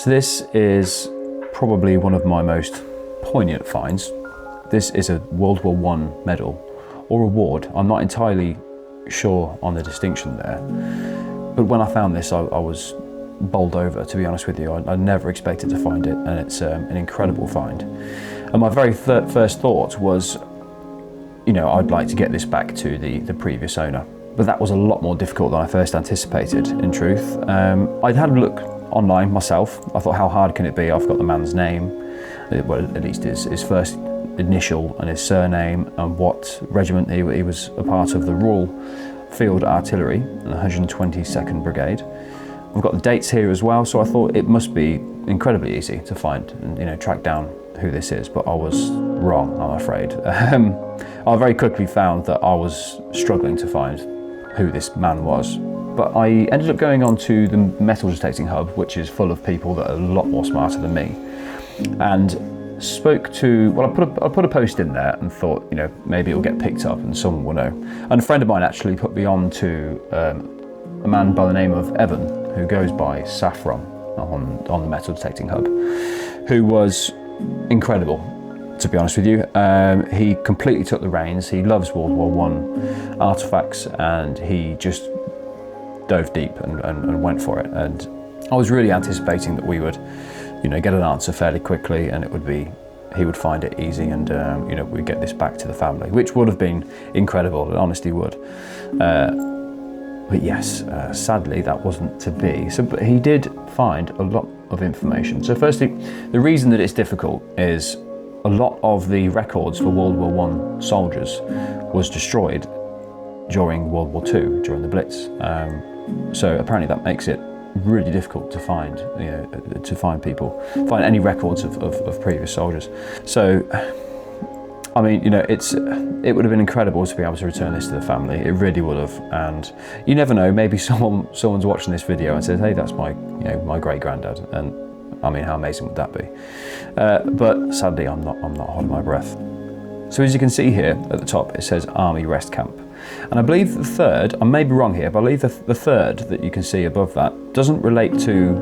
So this is probably one of my most poignant finds. This is a World War I medal or award. I'm not entirely sure on the distinction there, but when I found this, I was bowled over, to be honest with you. I never expected to find it, and it's an incredible find. And my very first thought was, you know, I'd like to get this back to the previous owner. But that was a lot more difficult than I first anticipated, in truth. I'd had a look online myself. I thought, how hard can it be? I've got the man's name, well, at least his first initial and his surname, and what regiment he was a part of, the Royal Field Artillery and the 122nd Brigade. I've got the dates here as well, so I thought it must be incredibly easy to find and, you know, track down who this is, but I was wrong, I'm afraid. I very quickly found that I was struggling to find who this man was. But I ended up going on to the metal detecting hub, which is full of people that are a lot more smarter than me, and spoke to, well, I put a post in there and thought, you know, maybe it'll get picked up and someone will know. And a friend of mine actually put me on to a man by the name of Evan, who goes by Saffron on the metal detecting hub, who was incredible, to be honest with you. He completely took the reins. He loves World War I artifacts, and he just dove deep and went for it. And I was really anticipating that we would, you know, get an answer fairly quickly, and he would find it easy, and you know, we'd get this back to the family, which would have been incredible. It honestly would. But yes, sadly that wasn't to be. But he did find a lot of information. So firstly, the reason that it's difficult is a lot of the records for World War I soldiers was destroyed during World War II, during the Blitz. So apparently that makes it really difficult to find, you know, to find any records of previous soldiers. So, I mean, you know, it would have been incredible to be able to return this to the family. It really would have. And you never know, maybe someone's watching this video and says, hey, that's my great granddad. And I mean, how amazing would that be? But sadly, I'm not holding my breath. So as you can see here at the top, it says Army Rest Camp. And I believe the third, I may be wrong here, but I believe the third that you can see above that doesn't relate to,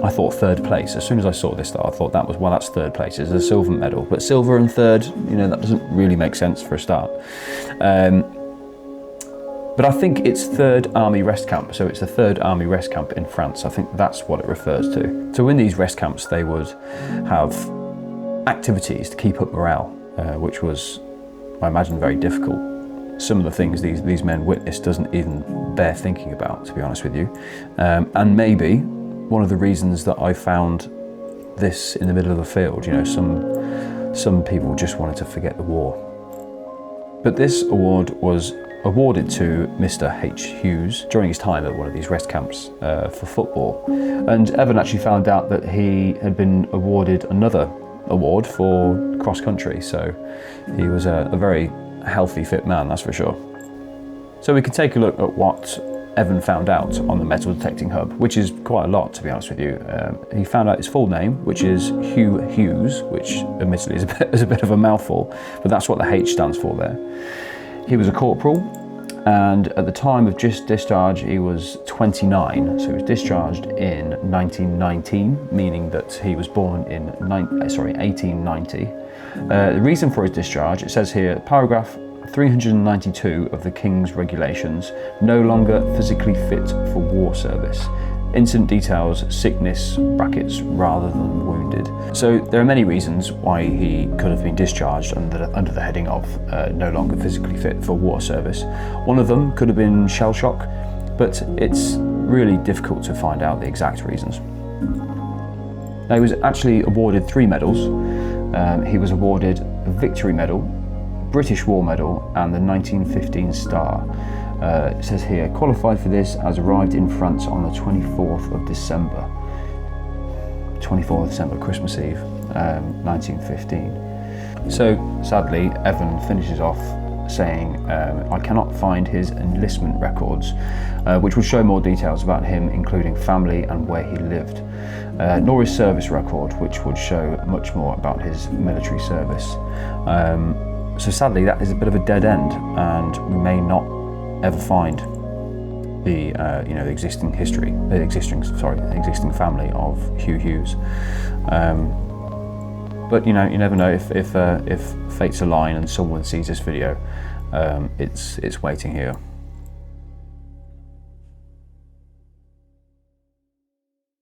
I thought, third place. As soon as I saw this, I thought that was, well, that's third place. It's a silver medal, but silver and third, you know, that doesn't really make sense for a start. But I think it's 3rd Army Rest Camp, so it's the 3rd Army Rest Camp in France. I think that's what it refers to. So in these rest camps, they would have activities to keep up morale, which was, I imagine, very difficult. Some of the things these men witnessed doesn't even bear thinking about, to be honest with you. And maybe one of the reasons that I found this in the middle of the field, you know, some people just wanted to forget the war. But this award was awarded to Mr. H. Hughes during his time at one of these rest camps for football. And Evan actually found out that he had been awarded another award for cross country, so he was a very healthy, fit man, that's for sure. So we can take a look at what Evan found out on the metal detecting hub, which is quite a lot, to be honest with you. He found out his full name, which is Hugh Hughes, which admittedly is a bit of a mouthful, but that's what the H stands for there. He was a corporal, and at the time of discharge he was 29, so he was discharged in 1919, meaning that he was born in 1890. The reason for his discharge, it says here, paragraph 392 of the King's Regulations, no longer physically fit for war service. Incident details, sickness, brackets, rather than wounded. So there are many reasons why he could have been discharged under the heading of no longer physically fit for war service. One of them could have been shell shock, but it's really difficult to find out the exact reasons. Now, he was actually awarded 3 medals. He was awarded a Victory Medal, British War Medal, and the 1915 Star. It says here, qualified for this, as arrived in France on the 24th of December. 24th of December, Christmas Eve, 1915. So sadly, Evan finishes off saying, I cannot find his enlistment records, which would show more details about him, including family and where he lived, nor his service record, which would show much more about his military service. So sadly, that is a bit of a dead end, and we may not ever find the the existing history, existing family of Hugh Hughes. But you never know, if fates align and someone sees this video, it's waiting here.